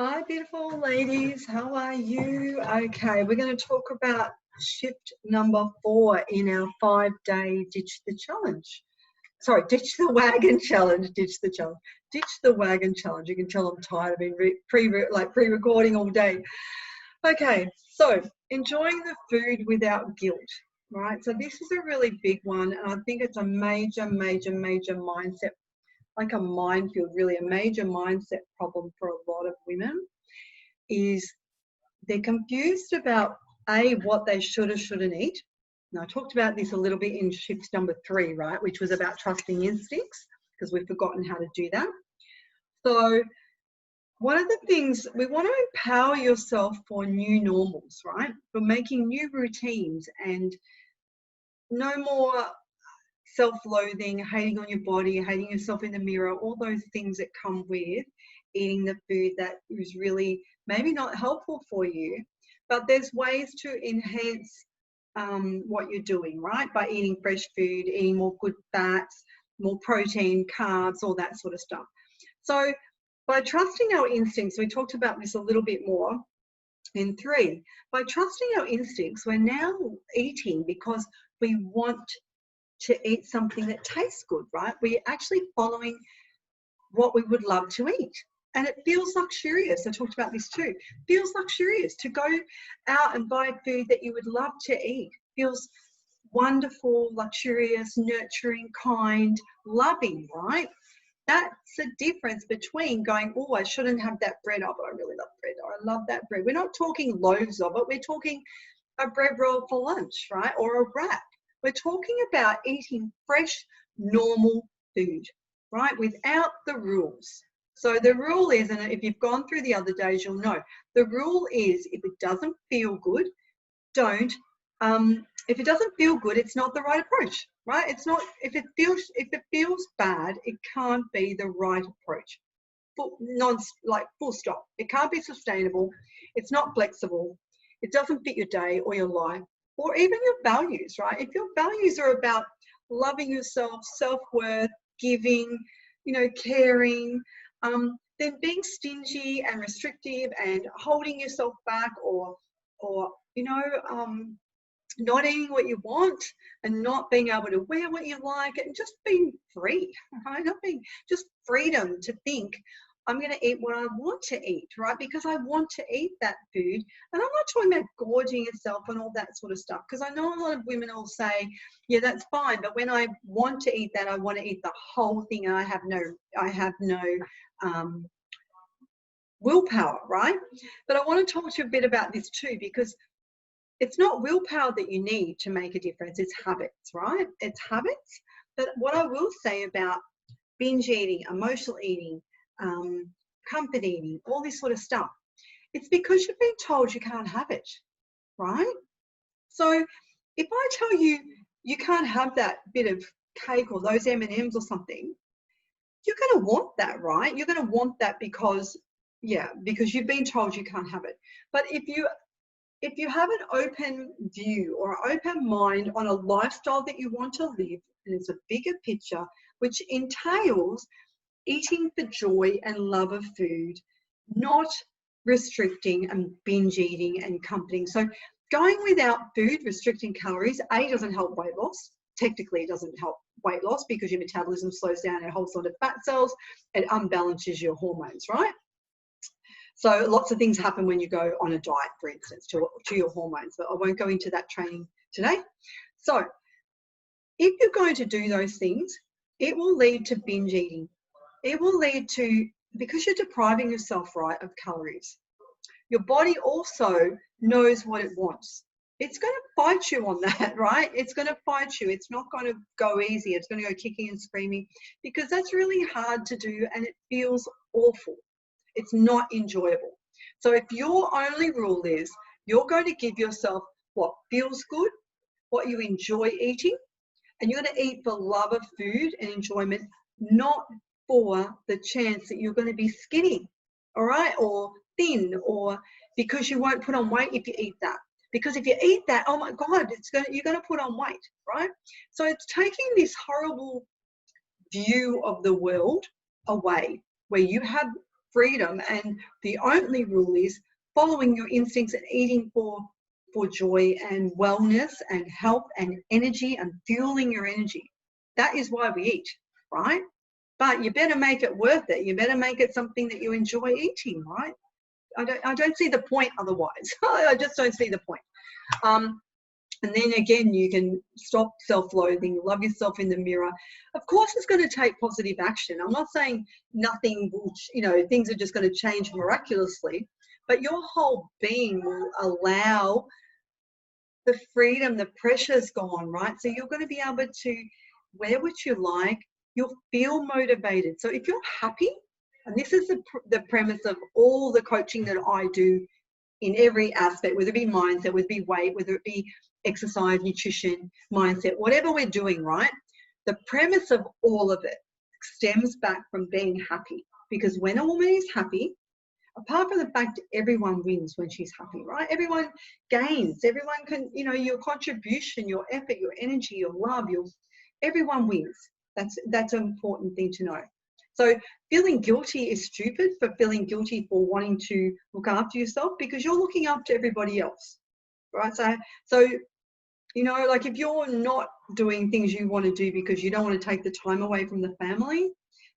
Hi, beautiful ladies. How are you? Okay, we're going to talk about shift number 4 in our 5-day Ditch the Challenge. Sorry, Ditch the Wagon Challenge. Ditch the challenge. Ditch the Wagon Challenge. You can tell I'm tired of being pre-recording all day. Okay, so enjoying the food without guilt, right? So this is a really big one, and I think it's a major mindset, like a minefield, really a major mindset problem for a lot of women. Is they're confused about what they should or shouldn't eat. Now, I talked about this a little bit in shift number 3, right, which was about trusting instincts, because we've forgotten how to do that. So one of the things, we want to empower yourself for new normals, right, for making new routines and no more self-loathing, hating on your body, hating yourself in the mirror, all those things that come with eating the food that is really maybe not helpful for you. But there's ways to enhance what you're doing, right? By eating fresh food, eating more good fats, more protein, carbs, all that sort of stuff. So by trusting our instincts, we talked about this a little bit more in 3. By trusting our instincts, we're now eating because we want to eat something that tastes good, right? We're actually following what we would love to eat. And it feels luxurious. I talked about this too. Feels luxurious to go out and buy food that you would love to eat. Feels wonderful, luxurious, nurturing, kind, loving, right? That's the difference between going, oh, I shouldn't have that bread. Oh, but I really love bread. Oh, I love that bread. We're not talking loaves of it. We're talking a bread roll for lunch, right? Or a wrap. We're talking about eating fresh, normal food, right? Without the rules. So the rule is, and if you've gone through the other days, you'll know, the rule is if it doesn't feel good, don't. If it doesn't feel good, it's not the right approach, right? It's not, if it feels bad, it can't be the right approach. Full stop. It can't be sustainable. It's not flexible. It doesn't fit your day or your life or even your values, right? If your values are about loving yourself, self-worth, giving, caring, then being stingy and restrictive and holding yourself back or not eating what you want and not being able to wear what you like and just being free, right? Just freedom to think, I'm going to eat what I want to eat, right? Because I want to eat that food. And I'm not talking about gorging yourself and all that sort of stuff, because I know a lot of women will say, yeah, that's fine. But when I want to eat that, I want to eat the whole thing. And I have no willpower, right? But I want to talk to you a bit about this too, because it's not willpower that you need to make a difference. It's habits, right? It's habits. But what I will say about binge eating, emotional eating, comfort eating, all this sort of stuff, it's because you've been told you can't have it, right? So if I tell you you can't have that bit of cake or those M&Ms or something, you're going to want that, right? You're going to want that because you've been told you can't have it. But if you have an open view or an open mind on a lifestyle that you want to live, and it's a bigger picture, which entails eating for joy and love of food, not restricting and binge eating and comforting. So going without food, restricting calories, doesn't help weight loss. Technically, it doesn't help weight loss because your metabolism slows down, it holds onto fat cells, it unbalances your hormones, right? So lots of things happen when you go on a diet, for instance, to your hormones, but I won't go into that training today. So if you're going to do those things, it will lead to binge eating. It will lead to, because you're depriving yourself, right, of calories. Your body also knows what it wants. It's going to fight you on that, right? It's going to fight you. It's not going to go easy. It's going to go kicking and screaming because that's really hard to do and it feels awful. It's not enjoyable. So if your only rule is you're going to give yourself what feels good, what you enjoy eating, and you're going to eat for love of food and enjoyment, not for the chance that you're going to be skinny, all right, or thin, or because you won't put on weight if you eat that. Because if you eat that, oh my God, you're going to put on weight, right? So it's taking this horrible view of the world away, where you have freedom, and the only rule is following your instincts and eating for joy and wellness and health and energy and fueling your energy. That is why we eat, right? But you better make it worth it. You better make it something that you enjoy eating, right? I don't see the point otherwise. I just don't see the point. And then again, you can stop self-loathing, love yourself in the mirror. Of course, it's going to take positive action. I'm not saying nothing will, things are just going to change miraculously, but your whole being will allow the freedom, the pressure's gone, right? So you're going to be able to wear what you like. You'll feel motivated. So if you're happy, and this is the premise of all the coaching that I do in every aspect, whether it be mindset, whether it be weight, whether it be exercise, nutrition, mindset, whatever we're doing, right? The premise of all of it stems back from being happy. Because when a woman is happy, apart from the fact everyone wins when she's happy, right? Everyone gains. Everyone can, your contribution, your effort, your energy, your love, everyone wins. That's an important thing to know. So feeling guilty is stupid for feeling guilty for wanting to look after yourself, because you're looking after everybody else, right? So like if you're not doing things you want to do because you don't want to take the time away from the family,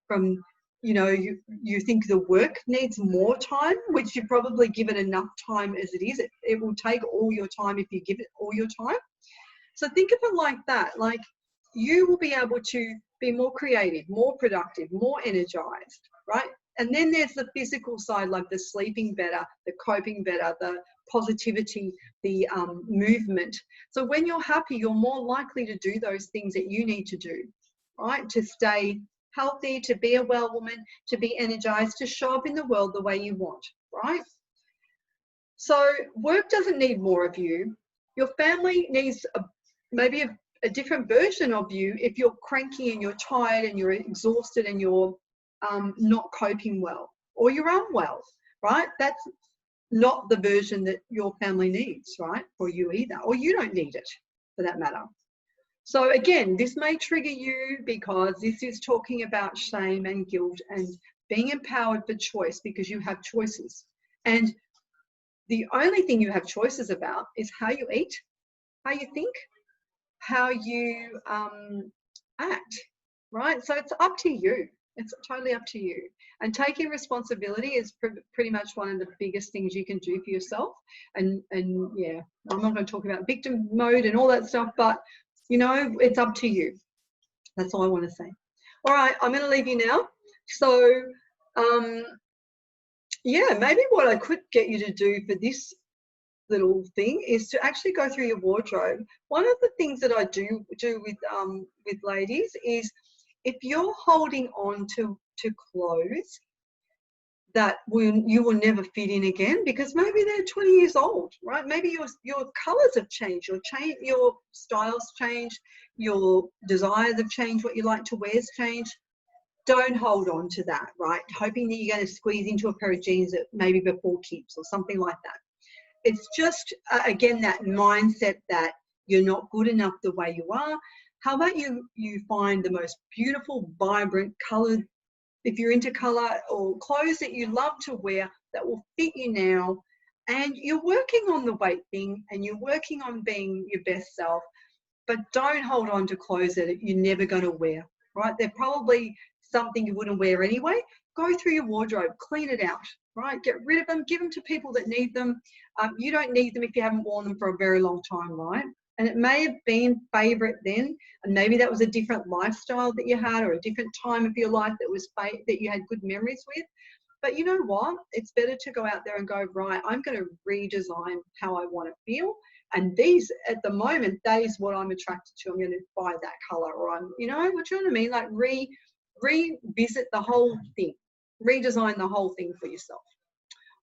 from you think the work needs more time, which you probably give it enough time as it is. It will take all your time if you give it all your time. So think of it like that. Like you will be able to be more creative, more productive, more energized, right? And then there's the physical side, like the sleeping better, the coping better, the positivity, the movement. So when you're happy, you're more likely to do those things that you need to do, right? To stay healthy, to be a well woman, to be energized, to show up in the world the way you want, right? So work doesn't need more of you. Your family needs maybe a different version of you if you're cranky and you're tired and you're exhausted and you're not coping well, or you're unwell, right? That's not the version that your family needs, right? Or you either, or you don't need it for that matter. So again, this may trigger you because this is talking about shame and guilt and being empowered for choice, because you have choices. And the only thing you have choices about is how you eat, how you think, how you act, right? So it's up to you. It's totally up to you. And taking responsibility is pretty much one of the biggest things you can do for yourself. And yeah, I'm not going to talk about victim mode and all that stuff, but it's up to you. That's all I want to say. All right, I'm going to leave you now. So yeah, maybe what I could get you to do for this little thing is to actually go through your wardrobe. One of the things that I do with ladies is, if you're holding on to clothes that you will never fit in again, because maybe they're 20 years old, right? Maybe your colors have changed, your styles changed, your desires have changed, what you like to wear has changed. Don't hold on to that, right? Hoping that you're going to squeeze into a pair of jeans that maybe before keeps or something like that. It's just, again, that mindset that you're not good enough the way you are. How about you find the most beautiful, vibrant, colored, if you're into color, or clothes that you love to wear that will fit you now, and you're working on the weight thing and you're working on being your best self, but don't hold on to clothes that you're never going to wear, right? They're probably something you wouldn't wear anyway. Go through your wardrobe, clean it out, right? Get rid of them, give them to people that need them. You don't need them if you haven't worn them for a very long time, right? And it may have been favorite then, and maybe that was a different lifestyle that you had, or a different time of your life that you had good memories with. But you know what? It's better to go out there and go, right, I'm going to redesign how I want to feel. And these, at the moment, that is what I'm attracted to. I'm going to buy that color, or what you know what I mean? Like revisit the whole thing, redesign the whole thing for yourself.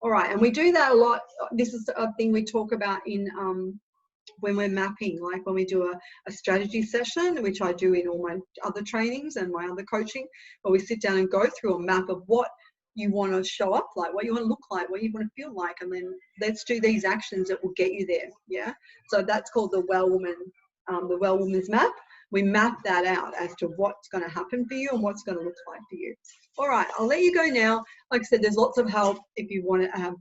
All right, and we do that a lot. This is a thing we talk about in when we're mapping, like when we do a strategy session, which I do in all my other trainings and my other coaching, where we sit down and go through a map of what you want to show up like, what you want to look like, what you want to feel like, and then let's do these actions that will get you there. Yeah, so that's called the Well Woman's Map. we map that out as to what's going to happen for you and what's going to look like for you. All right, I'll let you go now. Like I said, there's lots of help if you want to have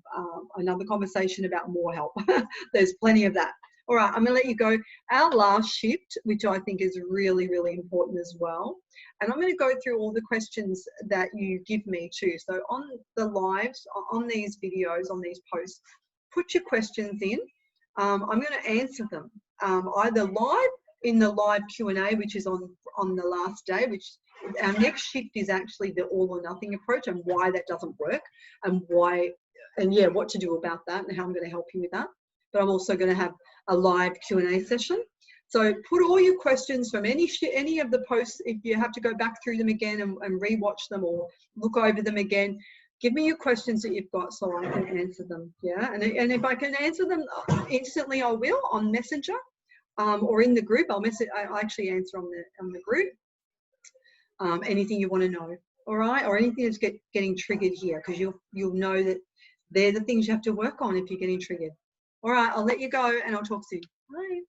another conversation about more help. There's plenty of that. All right, I'm going to let you go. Our last shift, which I think is really, really important as well. And I'm going to go through all the questions that you give me too. So on the lives, on these videos, on these posts, put your questions in. I'm going to answer them either live in the live Q&A, which is on the last day, which our next shift is actually the all or nothing approach and why that doesn't work and why, and yeah, what to do about that and how I'm going to help you with that. But I'm also going to have a live Q&A session. So put all your questions from any of the posts. If you have to go back through them again and rewatch them or look over them again, give me your questions that you've got so I can answer them. Yeah, and if I can answer them instantly, I will on Messenger or in the group. I'll actually answer on the group. Anything you want to know, all right, or anything that's getting triggered here, because you'll know that they're the things you have to work on if you're getting triggered. All right, I'll let you go and I'll talk soon. Bye.